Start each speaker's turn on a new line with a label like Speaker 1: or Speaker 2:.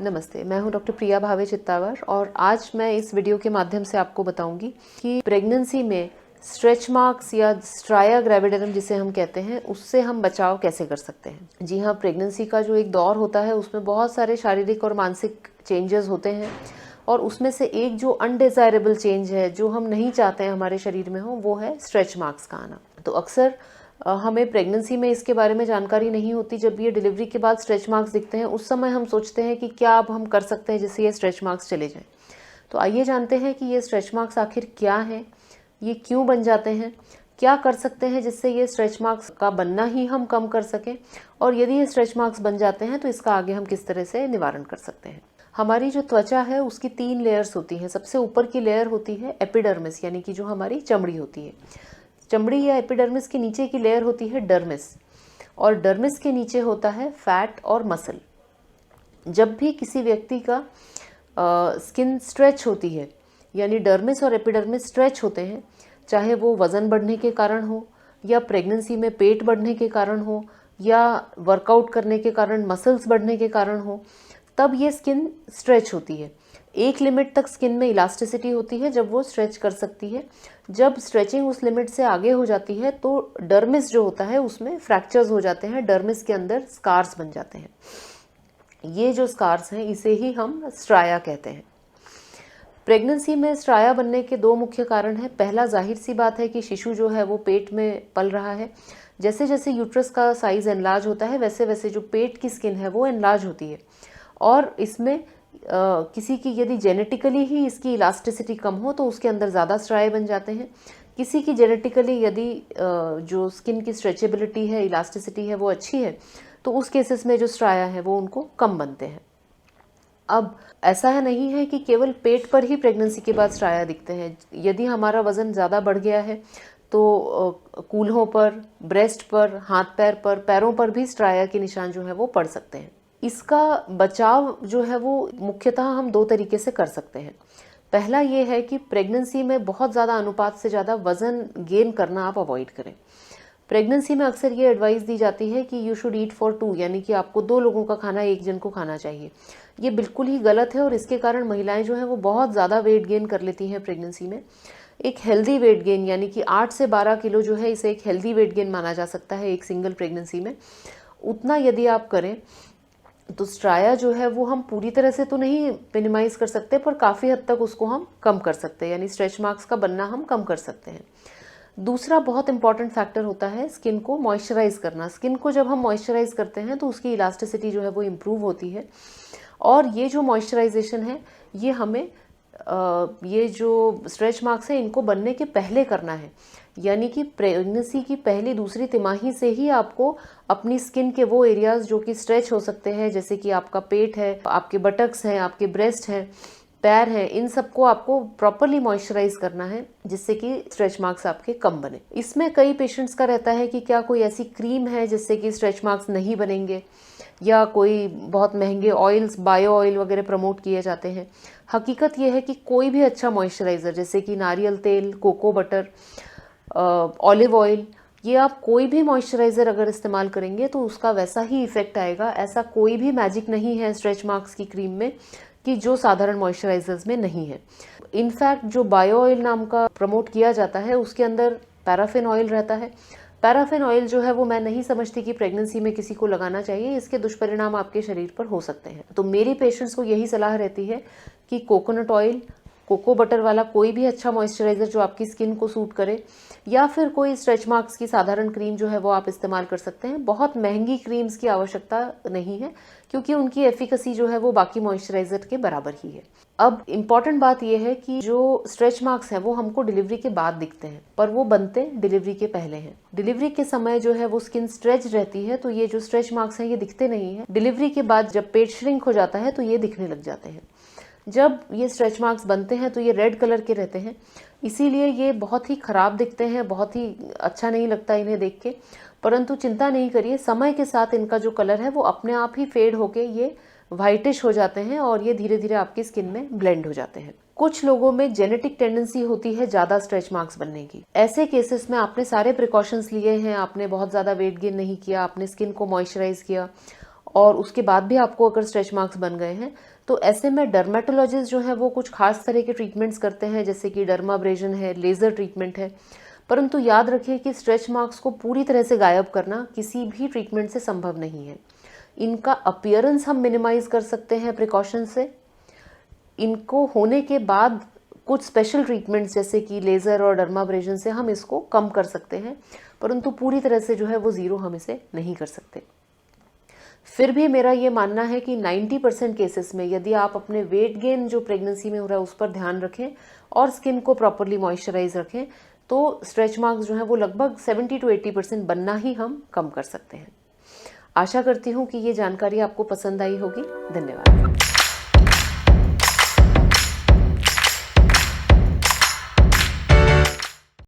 Speaker 1: नमस्ते, मैं हूं डॉक्टर प्रिया भावे चित्तावर और आज मैं इस वीडियो के माध्यम से आपको बताऊंगी कि प्रेगनेंसी में स्ट्रेच मार्क्स या स्ट्राया ग्रेविडरम जिसे हम कहते हैं उससे हम बचाव कैसे कर सकते हैं। जी हाँ, प्रेगनेंसी का जो एक दौर होता है उसमें बहुत सारे शारीरिक और मानसिक चेंजेस होते हैं और उसमें से एक जो अनडिजायरेबल चेंज है, जो हम नहीं चाहते हैं हमारे शरीर में हो, वो है स्ट्रेच मार्क्स का आना। तो अक्सर हमें प्रेगनेंसी में इसके बारे में जानकारी नहीं होती। जब ये डिलीवरी के बाद स्ट्रेच मार्क्स दिखते हैं उस समय हम सोचते हैं कि क्या अब हम कर सकते हैं जिससे ये स्ट्रेच मार्क्स चले जाएं। तो आइए जानते हैं कि ये स्ट्रेच मार्क्स आखिर क्या हैं, ये क्यों बन जाते हैं, क्या कर सकते हैं जिससे ये स्ट्रेच मार्क्स का बनना ही हम कम कर सकें, और यदि ये स्ट्रेच मार्क्स बन जाते हैं तो इसका आगे हम किस तरह से निवारण कर सकते हैं। हमारी जो त्वचा है उसकी 3 लेयर्स होती हैं। सबसे ऊपर की लेयर होती है एपिडर्मिस, यानी कि जो हमारी चमड़ी होती है। चमड़ी या एपिडर्मिस के नीचे की लेयर होती है डर्मिस, और डर्मिस के नीचे होता है फैट और मसल। जब भी किसी व्यक्ति का स्किन स्ट्रेच होती है, यानी डर्मिस और एपिडर्मिस स्ट्रेच होते हैं, चाहे वो वज़न बढ़ने के कारण हो या प्रेगनेंसी में पेट बढ़ने के कारण हो या वर्कआउट करने के कारण मसल्स बढ़ने के कारण हो, तब ये स्किन स्ट्रेच होती है। एक लिमिट तक स्किन में इलास्टिसिटी होती है जब वो स्ट्रेच कर सकती है। जब स्ट्रेचिंग उस लिमिट से आगे हो जाती है तो डर्मिस जो होता है उसमें फ्रैक्चर्स हो जाते हैं, डर्मिस के अंदर स्कार्स बन जाते हैं। ये जो स्कार्स हैं इसे ही हम स्ट्राया कहते हैं। प्रेगनेंसी में स्ट्राया बनने के 2 मुख्य कारण हैं। पहला, जाहिर सी बात है कि शिशु जो है वो पेट में पल रहा है। जैसे जैसे यूट्रस का साइज एनलार्ज होता है वैसे वैसे जो पेट की स्किन है वो एनलार्ज होती है, और इसमें किसी की यदि जेनेटिकली ही इसकी इलास्टिसिटी कम हो तो उसके अंदर ज़्यादा स्ट्राए बन जाते हैं। किसी की जेनेटिकली यदि जो स्किन की स्ट्रेचेबिलिटी है, इलास्टिसिटी है, वो अच्छी है तो उस केसेस में जो स्ट्राया है वो उनको कम बनते हैं। अब ऐसा है नहीं है कि केवल पेट पर ही प्रेगनेंसी के बाद स्ट्राया दिखते हैं। यदि हमारा वज़न ज़्यादा बढ़ गया है तो कूल्हों पर, ब्रेस्ट पर, हाथ पैर पर, पैरों पर भी स्ट्राया के निशान जो है वो पड़ सकते हैं। इसका बचाव जो है वो मुख्यतः हम 2 तरीके से कर सकते हैं। पहला ये है कि प्रेगनेंसी में बहुत ज़्यादा अनुपात से ज़्यादा वज़न गेन करना आप अवॉइड करें। प्रेगनेंसी में अक्सर ये एडवाइस दी जाती है कि यू शुड ईट फॉर 2, यानी कि आपको 2 लोगों का खाना एक जन को खाना चाहिए। ये बिल्कुल ही गलत है और इसके कारण महिलाएं जो हैं वो बहुत ज़्यादा वेट गेन कर लेती हैं प्रेगनेंसी में। एक हेल्दी वेट गेन, यानी कि 8 से 12 किलो जो है, इसे एक हेल्दी वेट गेन माना जा सकता है एक सिंगल प्रेगनेंसी में। उतना यदि आप करें तो स्ट्राया जो है वो हम पूरी तरह से तो नहीं मिनिमाइज कर सकते, पर काफ़ी हद तक उसको हम कम कर सकते हैं, यानी स्ट्रेच मार्क्स का बनना हम कम कर सकते हैं। दूसरा बहुत इंपॉर्टेंट फैक्टर होता है स्किन को मॉइस्चराइज करना। स्किन को जब हम मॉइस्चराइज करते हैं तो उसकी इलास्टिसिटी जो है वो इम्प्रूव होती है, और ये जो मॉइस्चराइजेशन है ये हमें ये जो स्ट्रेच मार्क्स हैं इनको बनने के पहले करना है। यानी कि प्रेगनेंसी की पहली दूसरी तिमाही से ही आपको अपनी स्किन के वो एरियाज जो कि स्ट्रेच हो सकते हैं, जैसे कि आपका पेट है, आपके बटक्स हैं, आपके ब्रेस्ट हैं, पैर हैं, इन सबको आपको प्रॉपरली मॉइस्चराइज करना है जिससे कि स्ट्रेच मार्क्स आपके कम बने। इसमें कई पेशेंट्स का रहता है कि क्या कोई ऐसी क्रीम है जिससे कि स्ट्रेच मार्क्स नहीं बनेंगे, या कोई बहुत महंगे ऑयल्स, बायो ऑयल वगैरह प्रमोट किए जाते हैं। हकीकत यह है कि कोई भी अच्छा मॉइस्चराइज़र जैसे कि नारियल तेल, कोको बटर, ऑलिव ऑयल, ये आप कोई भी मॉइस्चराइज़र अगर इस्तेमाल करेंगे तो उसका वैसा ही इफ़ेक्ट आएगा। ऐसा कोई भी मैजिक नहीं है स्ट्रेच मार्क्स की क्रीम में कि जो साधारण मॉइस्चराइज़र्स में नहीं है। इनफैक्ट जो बायो ऑयल नाम का प्रमोट किया जाता है उसके अंदर पैराफिन ऑयल रहता है। पैराफिन ऑयल जो है वो मैं नहीं समझती कि प्रेगनेंसी में किसी को लगाना चाहिए। इसके दुष्परिणाम आपके शरीर पर हो सकते हैं। तो मेरी पेशेंट्स को यही सलाह रहती है कि कोकोनट ऑयल, कोको बटर वाला कोई भी अच्छा मॉइस्चराइज़र जो आपकी स्किन को सूट करे, या फिर कोई स्ट्रेच मार्क्स की साधारण क्रीम जो है वो आप इस्तेमाल कर सकते हैं। बहुत महंगी क्रीम्स की आवश्यकता नहीं है क्योंकि उनकी एफिकेसी जो है वो बाकी मॉइस्चराइज़र के बराबर ही है। अब इम्पॉर्टेंट बात यह है कि जो स्ट्रेच मार्क्स हैं वो हमको डिलीवरी के बाद दिखते हैं, पर वो बनते डिलीवरी के पहले हैं। डिलीवरी के समय जो है वो स्किन स्ट्रेच रहती है तो ये जो स्ट्रेच मार्क्स हैं ये दिखते नहीं है। डिलीवरी के बाद जब पेट श्रिंक हो जाता है तो ये दिखने लग जाते हैं। जब ये स्ट्रेच मार्क्स बनते हैं तो ये रेड कलर के रहते हैं, इसीलिए ये बहुत ही ख़राब दिखते हैं, बहुत ही अच्छा नहीं लगता इन्हें देख के। परंतु चिंता नहीं करिए, समय के साथ इनका जो कलर है वो अपने आप ही फेड होके ये वाइटिश हो जाते हैं और ये धीरे धीरे आपकी स्किन में ब्लेंड हो जाते हैं। कुछ लोगों में जेनेटिक टेंडेंसी होती है ज़्यादा स्ट्रेच मार्क्स बनने की। ऐसे केसेस में आपने सारे प्रिकॉशंस लिए हैं, आपने बहुत ज़्यादा वेट गेन नहीं किया, आपने स्किन को मॉइस्चराइज किया और उसके बाद भी आपको अगर स्ट्रेच मार्क्स बन गए हैं तो ऐसे में डर्मेटोलॉजिस्ट जो है वो कुछ खास तरह के ट्रीटमेंट्स करते हैं, जैसे कि डर्माब्रेजन है, लेज़र ट्रीटमेंट है। परंतु याद रखिए कि स्ट्रेच मार्क्स को पूरी तरह से गायब करना किसी भी ट्रीटमेंट से संभव नहीं है। इनका अपीयरेंस हम मिनिमाइज कर सकते हैं प्रिकॉशन से। इनको होने के बाद कुछ स्पेशल ट्रीटमेंट्स जैसे कि लेज़र और डर्माब्रेजन से हम इसको कम कर सकते हैं, परंतु पूरी तरह से जो है वो ज़ीरो हम इसे नहीं कर सकते। फिर भी मेरा ये मानना है कि 90% केसेस में यदि आप अपने वेट गेन जो प्रेगनेंसी में हो रहा है उस पर ध्यान रखें और स्किन को प्रॉपरली मॉइस्चराइज रखें, तो स्ट्रेच मार्क्स जो है वो लगभग 70 to 80% बनना ही हम कम कर सकते हैं। आशा करती हूँ कि ये जानकारी आपको पसंद आई होगी। धन्यवाद।